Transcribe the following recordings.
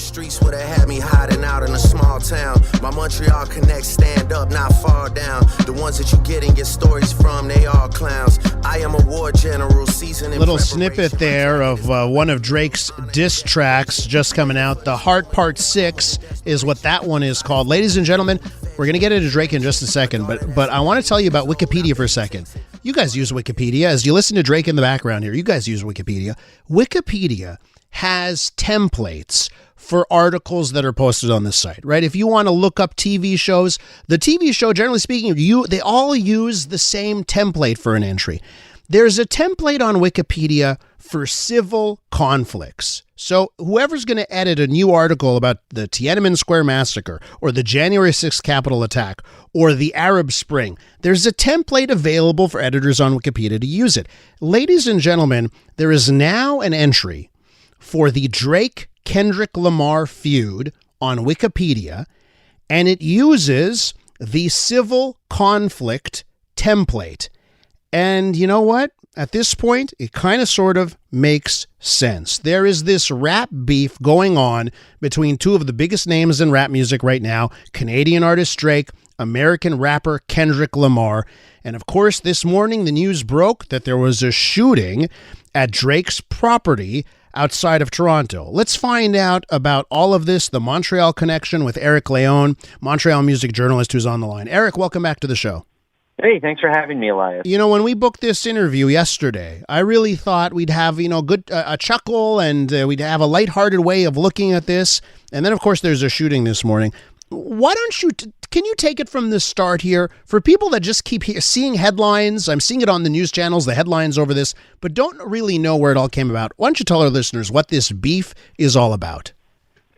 streets would have had me hiding out in a small town. My Montreal connects stand up, not far down. The ones that you get and get stories from, they all clowns. I am a war general, seasoned in little snippet there of one of Drake's diss tracks just coming out. The Heart Part 6 is what that one is called. Ladies and gentlemen, we're going to get into Drake in just a second, but I want to tell you about Wikipedia for a second. You guys use Wikipedia. As you listen to Drake in the background here, you guys use Wikipedia. Wikipedia has templates for articles that are posted on this site, right? If you want to look up TV shows, the TV show, generally speaking, they all use the same template for an entry. There's a template on Wikipedia for civil conflicts. So whoever's going to edit a new article about the Tiananmen Square massacre or the January 6th Capitol attack or the Arab Spring, there's a template available for editors on Wikipedia to use it. Ladies and gentlemen, there is now an entry for the Drake-Kendrick Lamar feud on Wikipedia, and it uses the civil conflict template. And you know what? At this point, it kind of sort of makes sense. There is this rap beef going on between two of the biggest names in rap music right now, Canadian artist Drake, American rapper Kendrick Lamar. And of course, this morning, the news broke that there was a shooting at Drake's property outside of Toronto. Let's find out about all of this, the Montreal connection with Erik Leijon, Montreal music journalist who's on the line. Eric, welcome back to the show. Hey, thanks for having me, Elias. You know, when we booked this interview yesterday, I really thought we'd have, a chuckle and we'd have a lighthearted way of looking at this. And then, of course, there's a shooting this morning. Why don't you, can you take it from the start here? For people that just keep seeing headlines, I'm seeing it on the news channels, the headlines over this, but don't really know where it all came about. Why don't you tell our listeners what this beef is all about?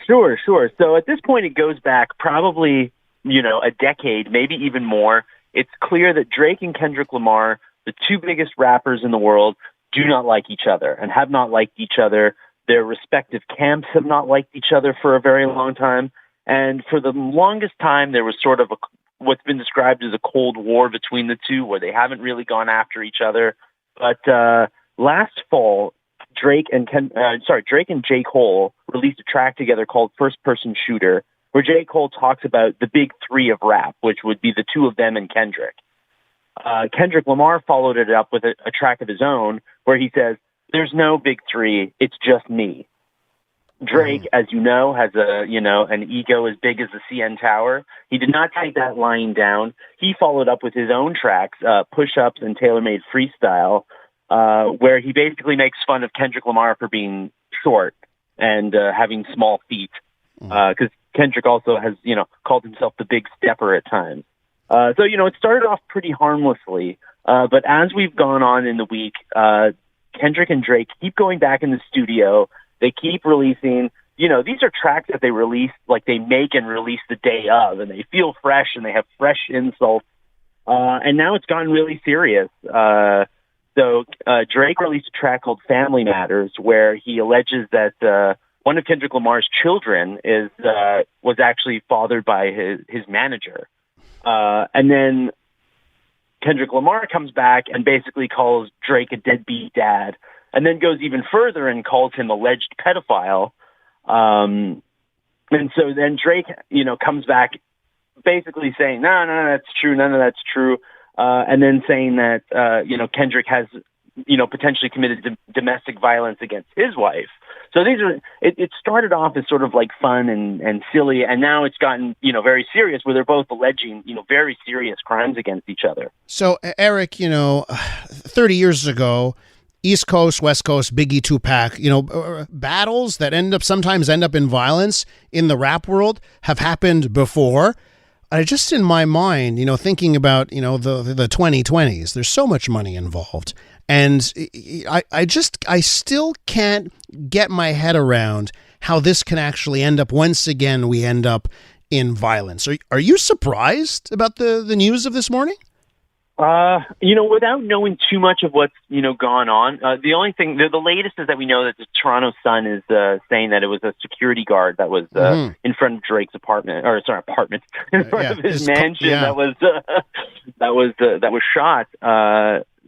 Sure. So at this point, it goes back probably, a decade, maybe even more. It's clear that Drake and Kendrick Lamar, the two biggest rappers in the world, do not like each other and have not liked each other. Their respective camps have not liked each other for a very long time. And for the longest time, there was sort of what's been described as a Cold War between the two, where they haven't really gone after each other. But last fall, Drake and J. Cole released a track together called First Person Shooter, where J. Cole talks about the big three of rap, which would be the two of them and Kendrick. Kendrick Lamar followed it up with a track of his own, where he says, "There's no big three, it's just me." Drake, as you know, has an ego as big as the CN Tower. He did not take that line down. He followed up with his own tracks, Push Ups and Tailor Made Freestyle, where he basically makes fun of Kendrick Lamar for being short and having small feet, because Kendrick also has, called himself the big stepper at times. So it started off pretty harmlessly, but as we've gone on in the week, Kendrick and Drake keep going back in the studio. They keep releasing, these are tracks that they release, like they make and release the day of, and they feel fresh and they have fresh insults. And now it's gotten really serious. So Drake released a track called Family Matters, where he alleges that one of Kendrick Lamar's children was actually fathered by his manager. And then Kendrick Lamar comes back and basically calls Drake a deadbeat dad, and then goes even further and calls him alleged pedophile. And so then Drake, comes back basically saying, no, that's true. None of that's true. And then saying that, Kendrick has, potentially committed domestic violence against his wife. So it started off as sort of like fun and silly, and now it's gotten, very serious, where they're both alleging, very serious crimes against each other. So, Eric, 30 years ago, East Coast, West Coast, Biggie, Tupac, battles that sometimes end up in violence in the rap world have happened before. Just in my mind, thinking about, the 2020s, there's so much money involved. And I still can't get my head around how this can actually end up, once again, we end up in violence. Are you surprised about the news of this morning? Without knowing too much of what's, gone on, the only thing, the latest is that we know that the Toronto Sun is saying that it was a security guard that was in front of Drake's apartment, in front of his mansion that was shot.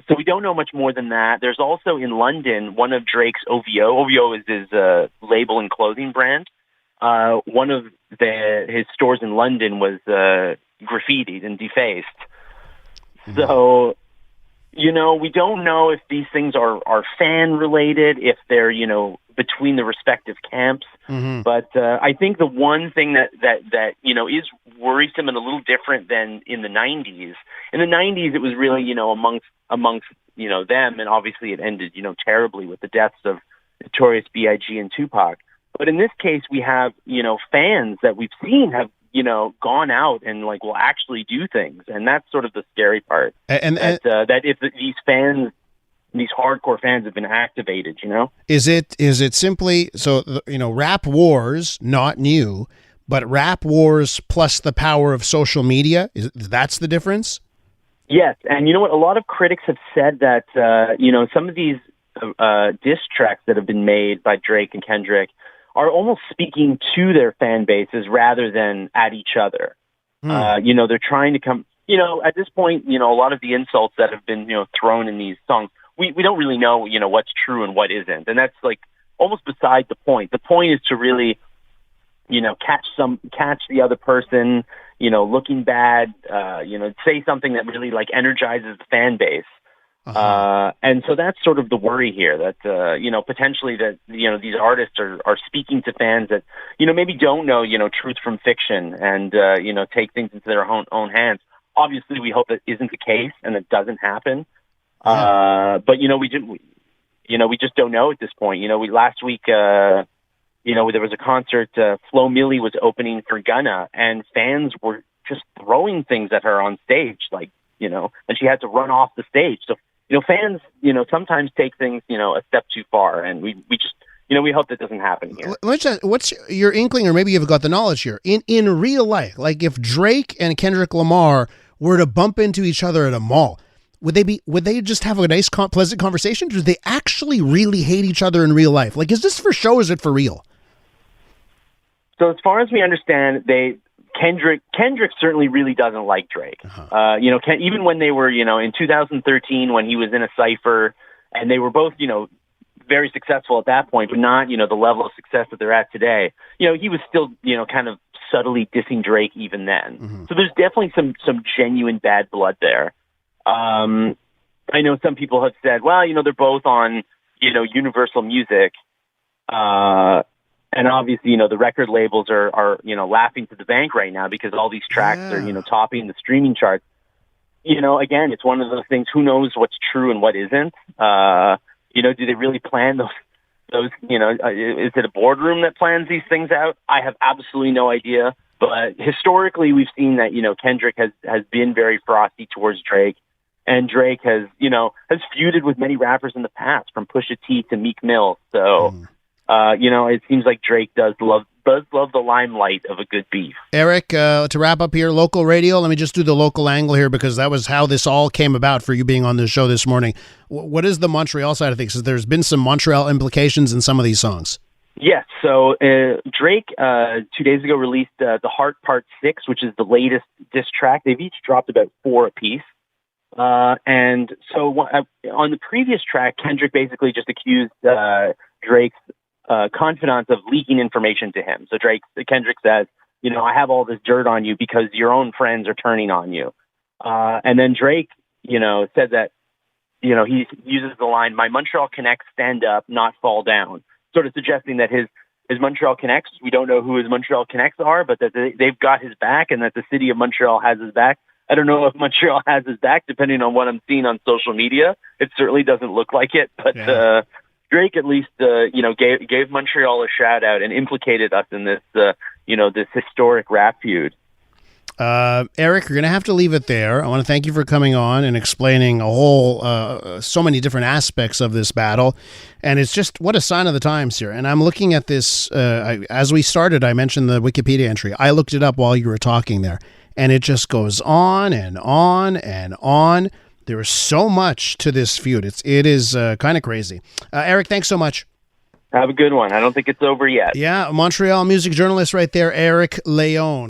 So we don't know much more than that. There's also in London, one of Drake's OVO is his label and clothing brand. one of his stores in London was graffitied and defaced. Mm-hmm. So, we don't know if these things are fan related, if they're, between the respective camps. Mm-hmm. But I think the one thing that is worrisome and a little different than in the 90s. In the 90s, it was really, amongst them, and obviously it ended, terribly with the deaths of Notorious B.I.G. and Tupac. But in this case, we have, fans that we've seen have, gone out and will actually do things. And that's sort of the scary part. That if these fans, these hardcore fans have been activated, Is it simply, so, rap wars, not new, but rap wars plus the power of social media, that's the difference? Yes. And you know what? A lot of critics have said that, some of these diss tracks that have been made by Drake and Kendrick are almost speaking to their fan bases rather than at each other. They're trying to come, at this point, a lot of the insults that have been, thrown in these songs, we don't really know, what's true and what isn't. And that's almost beside the point. The point is to really, catch the other person, looking bad, say something that really energizes the fan base. Uh-huh. And so that's sort of the worry here that, potentially that, these artists are speaking to fans that, maybe don't know, truth from fiction and, take things into their own hands. Obviously, we hope that isn't the case and it doesn't happen. Yeah. But, we just don't know at this point. Last week, there was a concert, Flo Milli was opening for Gunna, and fans were just throwing things at her on stage, and she had to run off the stage. So, fans, sometimes take things, a step too far, and we just, we hope that doesn't happen here. What's your inkling, or maybe you've got the knowledge here, in real life, if Drake and Kendrick Lamar were to bump into each other at a mall, would they just have a nice, pleasant conversation? Or do they actually really hate each other in real life? Is this for show, or is it for real? So as far as we understand, Kendrick certainly really doesn't like Drake. Uh-huh. Even when they were, in 2013, when he was in a cypher, and they were both, very successful at that point, but not, the level of success that they're at today. He was still, kind of subtly dissing Drake even then. Mm-hmm. So there's definitely some genuine bad blood there. I know some people have said, well, they're both on, Universal Music, and obviously, the record labels are laughing to the bank right now because all these tracks are, topping the streaming charts. Again, it's one of those things, who knows what's true and what isn't? Do they really plan those, is it a boardroom that plans these things out? I have absolutely no idea. But historically, we've seen that, Kendrick has been very frosty towards Drake. And Drake has feuded with many rappers in the past, from Pusha T to Meek Mill. So, it seems like Drake does love the limelight of a good beef. Erik, to wrap up here, local radio, let me just do the local angle here, because that was how this all came about for you being on the show this morning. What is the Montreal side of things? There's been some Montreal implications in some of these songs. Yes. So Drake, 2 days ago, released The Heart Part 6, which is the latest diss track. They've each dropped about 4 apiece. And so on the previous track, Kendrick basically just accused Drake's confidants of leaking information to him. So Kendrick says, I have all this dirt on you because your own friends are turning on you. And then Drake, said that, he uses the line, "My Montreal Connects stand up, not fall down," sort of suggesting that his Montreal Connects, we don't know who his Montreal Connects are, but that they've got his back and that the city of Montreal has his back. I don't know if Montreal has his back, depending on what I'm seeing on social media. It certainly doesn't look like it, but Drake at least, gave Montreal a shout out and implicated us in this, this historic rap feud. Erik, you're going to have to leave it there. I want to thank you for coming on and explaining a whole, so many different aspects of this battle. And it's just, what a sign of the times here. And I'm looking at this, as we started, I mentioned the Wikipedia entry. I looked it up while you were talking there. And it just goes on and on and on. There is so much to this feud. It is kind of crazy. Erik, thanks so much. Have a good one. I don't think it's over yet. Yeah, Montreal music journalist right there, Erik Leijon.